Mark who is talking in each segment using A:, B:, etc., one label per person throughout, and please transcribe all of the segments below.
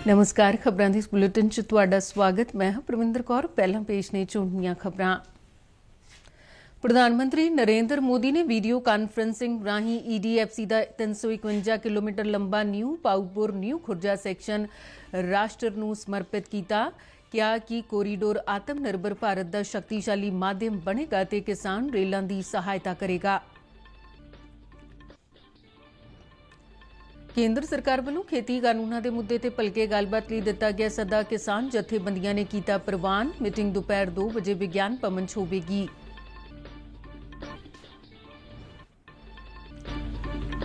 A: नमस्कार, खबरां दी इस बुलेटिन च तुहाडा स्वागत। मैं हां परविंदर कौर। पहलां पेश ने ਝੋਟੀਆਂ खबरां। प्रधानमंत्री नरेंद्र मोदी ने वीडियो कानफ्रेंसिंग राਹੀਂ EDFC ਦਾ 351 किलोमीटर लंबा न्यू पाऊपुर न्यू खुर्जा सैक्शन राष्ट्र ਨੂੰ ਸਮਰਪਿਤ ਕੀਤਾ। ਕਿਹਾ ਕਿ ਕੋਰੀਡੋਰ ਆਤਮ ਨਿਰਭਰ ਭਾਰਤ ਦਾ ਸ਼ਕਤੀਸ਼ਾਲੀ ਮਾਧਿਅਮ ਬਣੇਗਾ ਤੇ ਕਿਸਾਨ ਰੇਲਾਂ ਦੀ ਸਹਾਇਤਾ ਕਰੇਗਾ। केंद्र सरकार वालों खेती कानूनों के मुद्दे ते भलके गलबात लई दिता गया सदा। किसान जथेबंदियां ने कीता प्रवान। मीटिंग दोपहर 2 बजे विज्ञान भवन च होवेगी।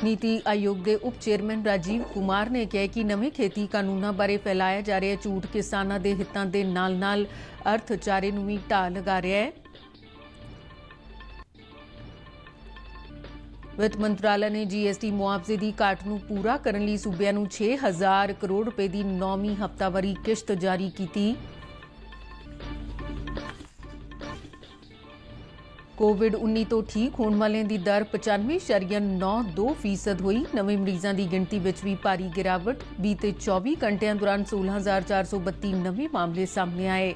A: नीति आयोग के उप चेयरमैन राजीव कुमार ने कहा कि नवे खेती कानूनों बारे फैलाया जा रहा झूठ किसानों के हितों के नाल-नाल अर्थचारे नूं भी ढाह लगा रहा है। वित्त मंत्रालय ने GST मुआवजे की घाट नूं पूरा करने लई सूबिਆਂ ਨੂੰ 6000 करोड़ रुपए की 9वीं हफ्तावारी किश्त जारी की। कोविड-19 तो ठीक होने वालों की दर 95.92% हुई। नवे मरीजों की गिनती में भी भारी गिरावट। बीते 24 घंटिया दौरान 16,432 नवे मामले सामने आए।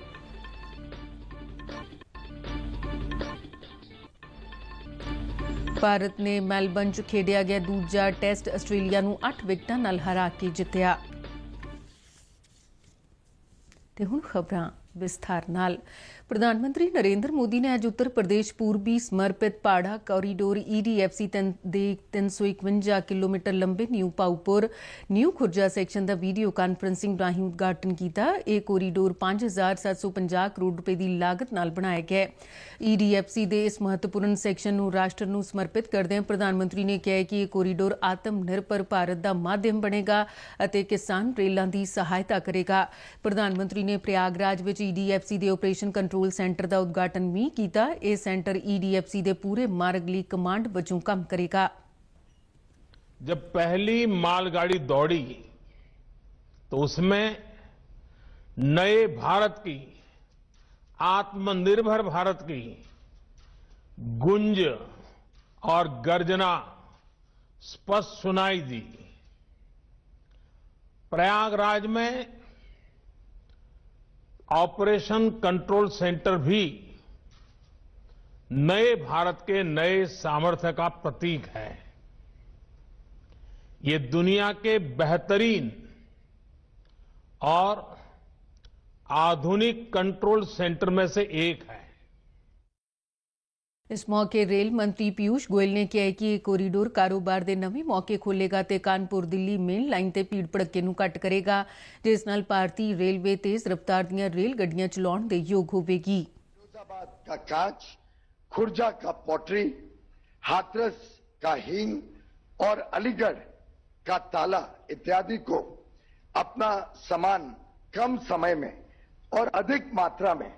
A: भारत ने मेलबर्न च खेडिया गया दूजा टेस्ट आस्ट्रेलिया नूं 8 विकेटां नाल हरा के जित्तिया। ते हुण खबरां विस्तार नाल। प्रधानमंत्री नरेंद्र मोदी ने अज उत्तर प्रदेश पूर्वी समर्पित पाड़ा कॉरीडोर EDFC ਦੇ 351 किलोमीटर लंबे न्यू पाऊपुर न्यू खुर्जा सैक्शन का वीडियो कानफ्रेंसिंग राਹੀਂ उद्घाटन किया। यह कोरीडोर 5,750 करोड़ रुपए की लागत नाल बनाया गया है। EDFC के इस महत्वपूर्ण सैक्शन ਨੂੰ राष्ट्र ਨੂੰ समर्पित करदਿਆਂ प्रधानमंत्री ने कहा कि यह कोरीडोर आत्म निर्भर भारत का माध्यम बनेगा ਅਤੇ किसान रेलों की सहायता करेगा। प्रधानमंत्री ने प्रयागराज में EDFC के ऑपरेशन कंट्रोल सेंटर का उद्घाटन भी किया। यह सेंटर EDFC के पूरे मार्ग लिए कमांड वजों काम करेगा।
B: जब पहली मालगाड़ी दौड़ी तो उसमें नए भारत की, आत्मनिर्भर भारत की गुंज और गर्जना स्पष्ट सुनाई दी। प्रयागराज में ऑपरेशन कंट्रोल सेंटर भी नए भारत के नए सामर्थ्य का प्रतीक है। ये दुनिया के बेहतरीन और आधुनिक कंट्रोल सेंटर में से एक है।
A: इस मौके रेल मंत्री पीयूष गोयल ने कहा कि यह कोरीडोर कारोबार के नवे मौके खोलेगा ते कानपुर दिल्ली मेन लाइन ते भीड़ भड़के नूं घट करेगा, जिस नाल भारतीय रेलवे तेज रफ्तार दीआं रेल गड्डियां चलाउण दे योग होवेगी।
C: फिरोजाबाद का कांच, खुर्जा का पॉटरी, हाथरस का हींग और अलीगढ़ का ताला इत्यादि को अपना सामान कम समय में और अधिक मात्रा में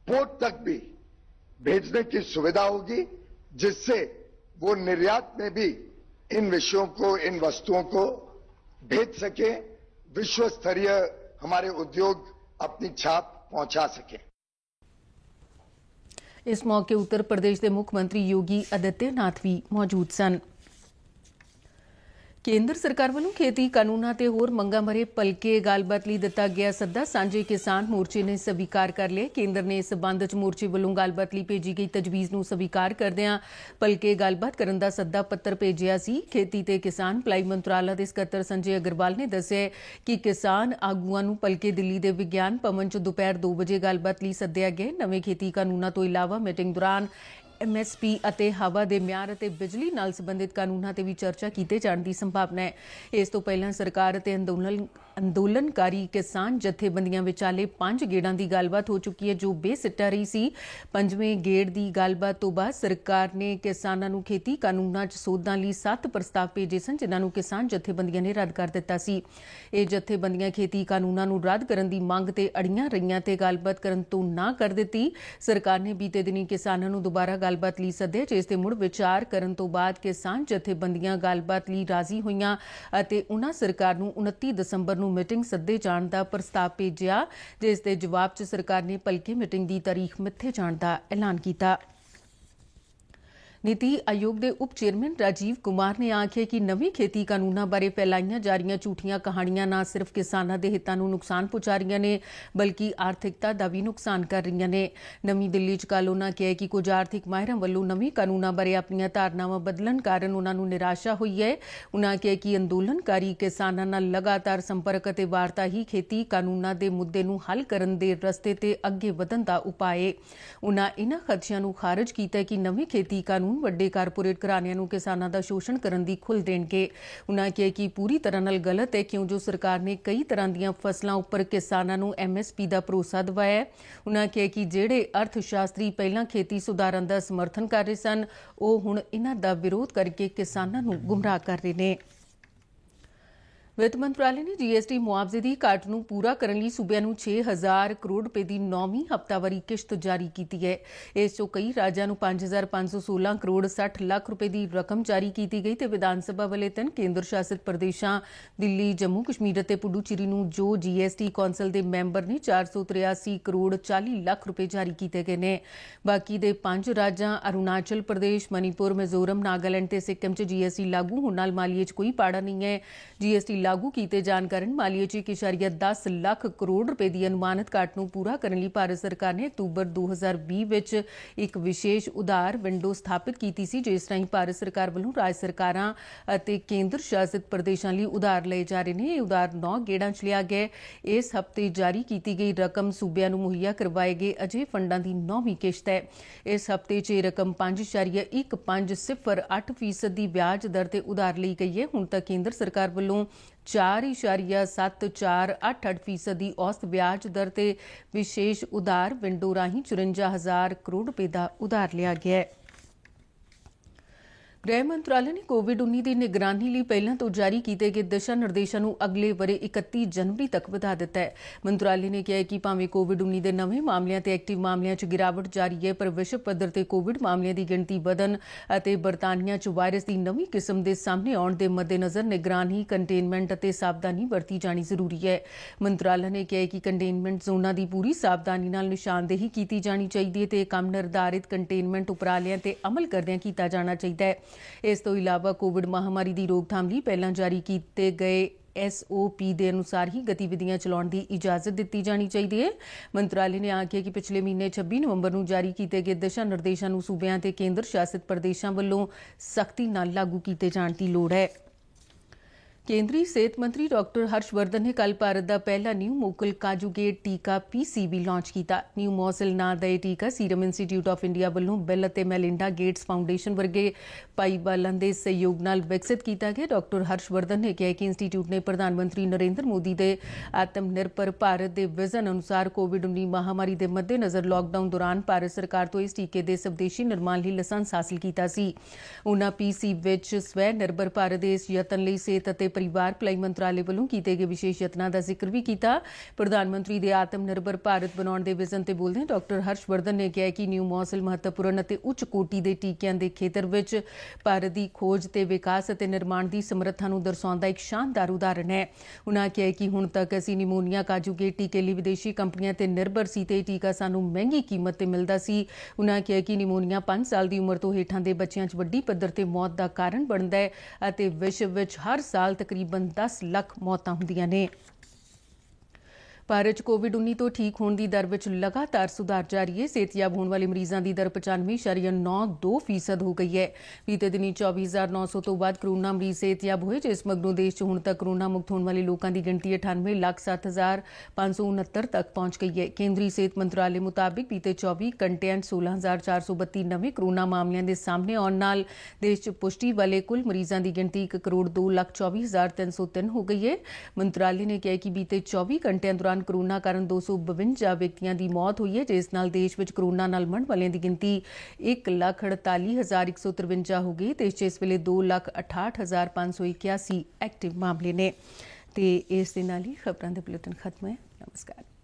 C: पोर्ट तक भी भेजने की सुविधा होगी, जिससे वो निर्यात में भी इन विषयों को, इन वस्तुओं को भेज सके, विश्व स्तरीय हमारे उद्योग अपनी छाप पहुंचा सके।
A: इस मौके उत्तर प्रदेश के मुख्यमंत्री योगी आदित्यनाथ भी मौजूद सन। केंद्र सरकार वालों खेती कानूनों ते होर मंगां बारे भलके गलबात लई दिता गया सदा सांझे किसान मोर्चे ने स्वीकार कर लिया। केंद्र ने इस संबंध च मोर्चे वालों गलबात लई भेजी गई तजवीज़ नूं स्वीकार करदिआं भलके गलबात करन दा सद्दा पत्र भेजिआ सी। खेती ते किसान भलाई मंत्रालय दे सकत्तर संजय अग्रवाल ने दस्सिआ कि किसान आगूआं नूं भलके दिल्ली दे विज्ञान भवन च दोपहर 2 बजे गलबात लई सद्दिआ गया। नवे खेती कानूनों तो इलावा मीटिंग दौरान MSP ਅਤੇ हवा के म्यार ਅਤੇ बिजली नाल संबंधित कानूनों ते भी चर्चा किए जाने की संभावना है। इस तो पहला सरकार ਅਤੇ अंदोलनकारी किसान जथेबंदियां विचाले 5 गेड़ां की गलबात हो चुकी है, जो बेसिट्टा रही सी। 5वें गेड़ की गलबात तो बाद सरकार ने किसानों नूं खेती कानूनों च सोधां लई 7 प्रस्ताव भेजे सन, जिन्हां नूं किसान जथेबंदियां ने रद्द कर दिता सी। ये जथेबंदियां खेती कानूनों नूं रद्द करन दी मंग ते अड़ियां रहीआं ते गलबात करन तो ना कर दित्ती। सरकार ने बीते दिनी किसानों नूं दोबारा गलबात लई सद्दे, जिस ते मुड़ विचार करन तो बाद किसान जथेबंदियां गलबात लई राजी होईआं अते उन्हां सरकार नूं 29 दसंबर नूं मीटिंग सद्दे जाण दा प्रस्ताव भेजिआ, जिस दे जवाब च सरकार ने भलके मीटिंग की तारीख मिथे जाण दा ऐलान कीता। ਨੀਤੀ ਆਯੋਗ ਦੇ ਉਪ ਚੇਅਰਮੈਨ ਰਾਜੀਵ ਕੁਮਾਰ ਨੇ ਆਖਿਆ ਕਿ ਨਵੇਂ ਖੇਤੀ ਕਾਨੂੰਨਾਂ ਬਾਰੇ ਫੈਲਾਈਆਂ ਜਾ ਰਹੀਆਂ ਝੂਠੀਆਂ ਕਹਾਣੀਆਂ ਨਾ ਸਿਰਫ ਕਿਸਾਨਾਂ ਦੇ ਹਿੱਤਾਂ ਨੂੰ ਨੁਕਸਾਨ ਪਹੁੰਚਾ ਰਹੀਆਂ ਨੇ ਬਲਕਿ ਆਰਥਿਕਤਾ ਦਾ ਵੀ ਨੁਕਸਾਨ ਕਰ ਰਹੀਆਂ ਨੇ। ਨਵੀਂ ਦਿੱਲੀ 'ਚ ਕੱਲ੍ਹ ਉਨ੍ਹਾਂ ਕਿਹਾ ਕਿ ਕੁਝ ਆਰਥਿਕ ਮਾਹਿਰਾਂ ਵੱਲੋਂ ਨਵੇਂ ਕਾਨੂੰਨਾਂ ਬਾਰੇ ਆਪਣੀਆਂ ਧਾਰਨਾਵਾਂ ਬਦਲਣ ਕਾਰਨ ਉਨ੍ਹਾਂ ਨੂੰ ਨਿਰਾਸ਼ਾ ਹੋਈ ਹੈ। ਉਨ੍ਹਾਂ ਕਿਹਾ ਕਿ ਅੰਦੋਲਨਕਾਰੀ ਕਿਸਾਨਾਂ ਨਾਲ ਲਗਾਤਾਰ ਸੰਪਰਕ ਅਤੇ ਵਾਰਤਾ ਹੀ ਖੇਤੀ ਕਾਨੂੰਨਾਂ ਦੇ ਮੁੱਦੇ ਨੂੰ ਹੱਲ ਕਰਨ ਦੇ ਰਸਤੇ ਤੇ ਅੱਗੇ ਵਧਣ ਦਾ ਉਪਾਅ ਹੈ। ਉਨ੍ਹਾਂ ਇਨ੍ਹਾਂ ਖਦਸ਼ਿਆਂ ਨੂੰ ਖਾਰਜ ਕੀਤਾ ਕਿ ਨਵੇਂ ਖੇਤੀ ਕਾਨੂੰਨ ਵੱਡੇ ਕਾਰਪੋਰੇਟ ਘਰਾਣਿਆਂ ਨੂੰ ਕਿਸਾਨਾਂ ਦਾ ਸ਼ੋਸ਼ਣ ਕਰਨ ਦੀ ਖੁੱਲ੍ਹ ਦੇਣਗੇ। ਉਨ੍ਹਾਂ ਕਿਹਾ ਕਿ ਪੂਰੀ ਤਰ੍ਹਾਂ ਨਾਲ ਗਲਤ ਹੈ ਕਿਉਂ ਜੋ ਸਰਕਾਰ ਨੇ ਕਈ ਤਰ੍ਹਾਂ ਦੀਆਂ ਫਸਲਾਂ ਉੱਪਰ ਕਿਸਾਨਾਂ ਨੂੰ MSP ਦਾ ਭਰੋਸਾ ਦਿਵਾਇਆ ਹੈ। ਉਨ੍ਹਾਂ ਕਿਹਾ ਕਿ ਜਿਹੜੇ ਅਰਥ ਸ਼ਾਸਤਰੀ ਪਹਿਲਾਂ ਖੇਤੀ ਸੁਧਾਰਾਂ ਦਾ ਸਮਰਥਨ ਕਰ ਰਹੇ ਸਨ ਉਹ ਹੁਣ ਇਨ੍ਹਾਂ ਦਾ ਵਿਰੋਧ ਕਰਕੇ ਕਿਸਾਨਾਂ ਨੂੰ ਗੁੰਮਰਾਹ ਕਰ ਰਹੇ ਨੇ। ਵਿੱਤ ਮੰਤਰਾਲੇ ਨੇ GST ਮੁਆਵਜ਼ੇ ਦੀ ਘਾਟ ਨੂੰ ਪੂਰਾ ਕਰਨ ਲਈ ਸੂਬਿਆਂ ਨੂੰ 6,000 ਕਰੋੜ ਰੁਪਏ ਦੀ 9ਵੀਂ ਹਫ਼ਤਾਵਾਰੀ ਕਿਸ਼ਤ ਜਾਰੀ ਕੀਤੀ ਹੈ। ਇਸ 'ਚੋਂ ਕਈ ਰਾਜਾਂ ਨੂੰ 5,516 ਕਰੋੜ 60 ਲੱਖ ਰੁਪਏ ਦੀ ਰਕਮ ਜਾਰੀ ਕੀਤੀ ਗਈ ਤੇ ਵਿਧਾਨ ਸਭਾ ਵਾਲੇ 3 ਕੇਂਦਰ ਸ਼ਾਸਿਤ ਪ੍ਰਦੇਸ਼ਾਂ ਦਿੱਲੀ, ਜੰਮੂ ਕਸ਼ਮੀਰ ਅਤੇ ਪੁਡੂਚੇਰੀ ਨੂੰ ਜੋ GST ਕੌਂਸਲ ਦੇ ਮੈਂਬਰ ਨੇ 483 ਕਰੋੜ 40 ਲੱਖ ਰੁਪਏ ਜਾਰੀ ਕੀਤੇ ਗਏ ਨੇ। ਬਾਕੀ ਦੇ 5 ਰਾਜਾਂ ਅਰੁਣਾਚਲ ਪ੍ਰਦੇਸ਼, ਮਨੀਪੁਰ, ਮਿਜ਼ੋਰਮ, ਨਾਗਾਲੈਂਡ ਤੇ ਸਿੱਕਮ 'ਚ GST ਲਾਗੂ ਹੋਣ ਨਾਲ ਮਾਲੀਏ 'ਚ ਕੋਈ ਪਾੜਾ ਨਹੀਂ ਹੈ। GST ਲਾਗੂ ਕੀਤੇ ਜਾਣ ਕਾਰਨ ਮਾਲੀਏ 'ਚ 1.10 ਲੱਖ ਕਰੋੜ ਰੁਪਏ ਦੀ ਅਨੁਮਾਨਿਤ ਘਾਟ ਨੂੰ ਪੂਰਾ ਕਰਨ ਲਈ ਭਾਰਤ ਸਰਕਾਰ ਨੇ ਅਕਤੂਬਰ 2020 ਵਿੱਚ ਇੱਕ ਵਿਸ਼ੇਸ਼ ਉਧਾਰ ਵਿੰਡੋ ਸਥਾਪਿਤ ਕੀਤੀ ਸੀ ਜਿਸ ਰਾਹੀਂ ਭਾਰਤ ਸਰਕਾਰ ਵੱਲੋਂ ਰਾਜ ਸਰਕਾਰਾਂ ਅਤੇ ਕੇਂਦਰ ਸ਼ਾਸਿਤ ਪ੍ਰਦੇਸ਼ਾਂ ਲਈ ਉਧਾਰ ਲਏ ਜਾ ਰਹੇ ਨੇ। ਇਹ ਉਧਾਰ 9 ਗੇੜਾਂ 'ਚ ਲਿਆ ਗਿਆ। ਇਸ ਹਫ਼ਤੇ ਜਾਰੀ ਕੀਤੀ ਗਈ ਰਕਮ ਸੂਬਿਆਂ ਨੂੰ ਮੁਹੱਈਆ ਕਰਵਾਏ ਗਏ ਅਜੇ ਫੰਡਾਂ ਦੀ 9ਵੀਂ ਕਿਸ਼ਤ ਹੈ। ਇਸ ਹਫ਼ਤੇ 'ਚ ਇਹ ਰਕਮ 5.1508% ਦੀ ਵਿਆਜ ਦਰ ਤੇ ਉਧਾਰ ਲਈ ਗਈ ਹੈ। ਹੁਣ ਤੱਕ ਕੇਂਦਰ ਸਰਕਾਰ ਵੱਲੋਂ 4.7488% ਦੀ ਔਸਤ ਵਿਆਜ ਦਰ ਤੇ ਵਿਸ਼ੇਸ਼ ਉਧਾਰ ਵਿੰਡੋ ਰਾਹੀਂ 54,000 ਕਰੋੜ ਰੁਪਏ ਦਾ ਉਧਾਰ ਲਿਆ ਗਿਆ ਹੈ। ਗ੍ਰਹਿ ਮੰਤਰਾਲੇ ਨੇ ਕੋਵਿਡ-19 ਦੀ ਨਿਗਰਾਨੀ ਲਈ ਪਹਿਲਾਂ ਤੋਂ ਜਾਰੀ ਕੀਤੇ ਗਏ ਦਿਸ਼ਾ ਨਿਰਦੇਸ਼ਾਂ ਨੂੰ ਅਗਲੇ ਵਰ੍ਹੇ 31 ਜਨਵਰੀ ਤੱਕ ਵਧਾ ਦਿੱਤਾ ਹੈ। ਮੰਤਰਾਲੇ ਨੇ ਕਿਹਾ ਕਿ ਭਾਵੇਂ ਕੋਵਿਡ-19 ਦੇ ਨਵੇਂ ਮਾਮਲਿਆਂ ਤੇ ਐਕਟਿਵ ਮਾਮਲਿਆਂ 'ਚ ਗਿਰਾਵਟ ਜਾਰੀ ਹੈ ਪਰ ਵਿਸ਼ਵ ਪੱਧਰ ਤੇ ਕੋਵਿਡ ਮਾਮਲਿਆਂ ਦੀ ਗਿਣਤੀ ਵਧਣ ਅਤੇ ਬਰਤਾਨੀਆ 'ਚ ਵਾਇਰਸ ਦੀ ਨਵੀਂ ਕਿਸਮ ਦੇ ਸਾਹਮਣੇ ਆਉਣ ਦੇ ਮੱਦੇਨਜ਼ਰ ਨਿਗਰਾਨੀ, ਕੰਟੇਨਮੈਂਟ ਅਤੇ ਸਾਵਧਾਨੀ ਵਰਤੀ ਜਾਣੀ ਜ਼ਰੂਰੀ ਹੈ। ਮੰਤਰਾਲਾ ਨੇ ਕਿਹਾ ਕਿ ਕੰਟੇਨਮੈਂਟ ਜ਼ੋਨਾਂ ਦੀ ਪੂਰੀ ਸਾਵਧਾਨੀ ਨਾਲ ਨਿਸ਼ਾਨਦੇਹੀ ਕੀਤੀ ਜਾਣੀ ਚਾਹੀਦੀ ਹੈ ਤੇ ਕੰਮ ਨਿਰਧਾਰਿਤ ਕੰਟੇਨਮੈਂਟ ਉਪਰਾਲਿਆਂ ਤੇ ਅਮਲ ਕਰਦਿਆਂ ਕੀਤਾ ਜਾਣਾ ਚਾਹੀਦਾ ਹੈ। ਇਸ ਤੋਂ ਇਲਾਵਾ ਕੋਵਿਡ ਮਹਾਮਾਰੀ ਦੀ ਰੋਕਥਾਮ ਲਈ ਪਹਿਲਾਂ ਜਾਰੀ ਕੀਤੇ ਗਏ SOP ਦੇ ਅਨੁਸਾਰ ਹੀ ਗਤੀਵਿਧੀਆਂ ਚਲਾਉਣ ਦੀ ਇਜਾਜ਼ਤ ਦਿੱਤੀ ਜਾਣੀ ਚਾਹੀਦੀ ਹੈ। ਮੰਤਰਾਲੇ ਨੇ ਆਖਿਆ ਕਿ ਪਿਛਲੇ ਮਹੀਨੇ 26 ਨਵੰਬਰ ਨੂੰ ਜਾਰੀ ਕੀਤੇ ਗਏ ਦਿਸ਼ਾ ਨਿਰਦੇਸ਼ਾਂ ਨੂੰ ਸੂਬਿਆਂ ਤੇ ਕੇਂਦਰ ਸ਼ਾਸਿਤ ਪ੍ਰਦੇਸ਼ਾਂ ਵੱਲੋਂ ਸਖਤੀ ਨਾਲ ਲਾਗੂ ਕੀਤੇ ਜਾਣ ਦੀ ਲੋੜ ਹੈ। ਕੇਂਦਰੀ ਸਿਹਤ ਮੰਤਰੀ ਡਾਕਟਰ ਹਰਸ਼ਵਰਧਨ ਨੇ ਕੱਲ੍ਹ ਭਾਰਤ ਦਾ ਪਹਿਲਾ ਨਿਊ ਮੋਕਲ ਕਾਂਜੂਗੇਟ ਟੀਕਾ PCV ਲਾਂਚ ਕੀਤਾ। ਨਿਊ ਮੋਸਲ ਨਾਂ ਦਾ ਇਹ ਟੀਕਾ ਸੀਰਮ ਇੰਸਟੀਚਿਊਟ ਆਫ ਇੰਡੀਆ ਵੱਲੋਂ ਬਿਲ ਅਤੇ ਮੈਲਿੰਡਾ ਗੇਟਸ ਫਾਊਂਡੇਸ਼ਨ ਵਰਗੇ ਭਾਈਵਾਲਾਂ ਦੇ ਸਹਿਯੋਗ ਨਾਲ ਵਿਕਸਿਤ ਕੀਤਾ ਗਿਆ। ਡਾਕਟਰ ਹਰਸ਼ਵਰਧਨ ਨੇ ਕਿਹਾ ਕਿ ਇੰਸਟੀਚਿਊਟ ਨੇ ਪ੍ਰਧਾਨ ਮੰਤਰੀ ਨਰਿੰਦਰ ਮੋਦੀ ਦੇ ਆਤਮ ਨਿਰਭਰ ਭਾਰਤ ਦੇ ਵਿਜ਼ਨ ਅਨੁਸਾਰ ਕੋਵਿਡ-19 ਮਹਾਮਾਰੀ ਦੇ ਮੱਦੇਨਜ਼ਰ ਲਾਕਡਾਊਨ ਦੌਰਾਨ ਭਾਰਤ ਸਰਕਾਰ ਤੋਂ ਇਸ ਟੀਕੇ ਦੇ ਸਵਦੇਸ਼ੀ ਨਿਰਮਾਣ ਲਈ ਲਾਇਸੈਂਸ ਹਾਸਲ ਕੀਤਾ ਸੀ। ਉਨ੍ਹਾਂ PCV ਵਿੱਚ ਸਵੈ ਨਿਰਭਰ ਭਾਰਤ ਦੇ ਇਸ ਯਤਨ ਲਈ ਸਿਹਤ ਅਤੇ ਪਰਿਵਾਰ ਭਲਾਈ ਮੰਤਰਾਲੇ ਵੱਲੋਂ ਕੀਤੇ ਗਏ ਵਿਸ਼ੇਸ਼ ਯਤਨਾਂ ਦਾ ਜ਼ਿਕਰ ਵੀ ਕੀਤਾ। ਪ੍ਰਧਾਨ ਮੰਤਰੀ ਦੇ ਆਤਮ ਨਿਰਭਰ ਭਾਰਤ ਬਣਾਉਣ ਦੇ ਵਿਜ਼ਨ ਤੇ ਬੋਲਦਿਆਂ ਡਾਕਟਰ ਹਰਸ਼ਵਰਧਨ ਨੇ ਕਿਹਾ ਕਿ ਨਿਊ ਮੋਸਲ ਮਹੱਤਵਪੂਰਨ ਅਤੇ ਉੱਚ ਕੋਟੀ ਦੇ ਟੀਕਿਆਂ ਦੇ ਖੇਤਰ ਵਿੱਚ ਭਾਰਤ ਦੀ ਖੋਜ ਤੇ ਵਿਕਾਸ ਅਤੇ ਨਿਰਮਾਣ ਦੀ ਸਮਰੱਥਾ ਨੂੰ ਦਰਸਾਉਂਦਾ ਇੱਕ ਸ਼ਾਨਦਾਰ ਉਦਾਹਰਣ ਹੈ। ਉਨ੍ਹਾਂ ਕਿਹਾ ਕਿ ਹੁਣ ਤੱਕ ਅਸੀਂ ਨਿਮੋਨੀਆ ਕਾਂਜੂਗੇਟ ਟੀਕੇ ਲਈ ਵਿਦੇਸ਼ੀ ਕੰਪਨੀਆਂ ਤੇ ਨਿਰਭਰ ਸੀ ਤੇ ਇਹ ਟੀਕਾ ਸਾਨੂੰ ਮਹਿੰਗੀ ਕੀਮਤ ਤੇ ਮਿਲਦਾ ਸੀ। ਉਨ੍ਹਾਂ ਕਿਹਾ ਕਿ ਨਿਮੋਨੀਆ 5 ਸਾਲ ਦੀ ਉਮਰ ਤੋਂ ਹੇਠਾਂ ਦੇ ਬੱਚਿਆਂ 'ਚ ਵੱਡੀ ਪੱਧਰ ਤੇ ਮੌਤ ਦਾ ਕਾਰਨ ਬਣਦਾ ਹੈ ਅਤੇ ਵਿਸ਼ਵ ਵਿੱਚ ਹਰ ਸਾਲ ਤਕਰੀਬਨ 10 ਲੱਖ ਮੌਤਾਂ ਹੁੰਦੀਆਂ ਨੇ। ਭਾਰਤ 'ਚ ਕੋਵਿਡ-19 ਤੋਂ ਠੀਕ ਹੋਣ ਦੀ ਦਰ ਵਿੱਚ ਲਗਾਤਾਰ ਸੁਧਾਰ ਜਾਰੀ ਹੈ। ਸਿਹਤਯਾਬ ਹੋਣ ਵਾਲੇ ਮਰੀਜ਼ਾਂ ਦੀ ਦਰ 95.92% ਹੋ ਗਈ ਹੈ। ਬੀਤੇ ਦਿਨੀ 24,900 ਤੋਂ ਵੱਧ ਕਰੋਨਾ ਮਰੀਜ਼ ਸਿਹਤਯਾਬ ਹੋਏ ਜਿਸ ਮਗਰੋਂ ਦੇਸ਼ 'ਚ ਹੁਣ ਤੱਕ ਕਰੋਨਾ ਮੁਕਤ ਹੋਣ ਵਾਲੇ ਲੋਕਾਂ ਦੀ ਗਿਣਤੀ 98,07,569 ਤੱਕ ਪਹੁੰਚ ਗਈ ਹੈ। ਕੇਂਦਰੀ ਸਿਹਤ ਮੰਤਰਾਲੇ ਮੁਤਾਬਿਕ ਬੀਤੇ 24 ਘੰਟਿਆਂ 'ਚ 16,432 ਨਵੇਂ ਕਰੋਨਾ ਮਾਮਲਿਆਂ ਦੇ ਸਾਹਮਣੇ ਆਉਣ ਨਾਲ ਦੇਸ਼ 'ਚ ਪੁਸ਼ਟੀ ਵਾਲੇ ਕੁੱਲ ਮਰੀਜ਼ਾਂ ਦੀ ਗਿਣਤੀ 1,02,24,303 ਹੋ ਗਈ ਹੈ। ਮੰਤਰਾਲੇ ਨੇ ਕਿਹਾ ਕਿ ਬੀਤੇ 24 ਘੰਟਿਆਂ ਦੌਰਾਨ ਕੋਰੋਨਾ ਕਾਰਨ 252 ਵਿਅਕਤੀਆਂ ਦੀ ਮੌਤ ਹੋਈ ਹੈ ਜਿਸ ਨਾਲ ਦੇਸ਼ ਵਿੱਚ ਕੋਰੋਨਾ ਨਾਲ ਮਰਨ ਵਾਲਿਆਂ ਦੀ ਗਿਣਤੀ 1,48,153 ਹੋ ਗਈ। ਦੇਸ਼ 'ਚ ਇਸ ਵੇਲੇ 2,68,581 ਐਕਟਿਵ ਮਾਮਲੇ ਨੇ। ਤੇ ਇਸ ਦੇ ਨਾਲ ਹੀ ਖਬਰਾਂ ਦੇ ਬੁਲੇਟਿਨ ਖਤਮ ਹੈ। ਨਮਸਕਾਰ।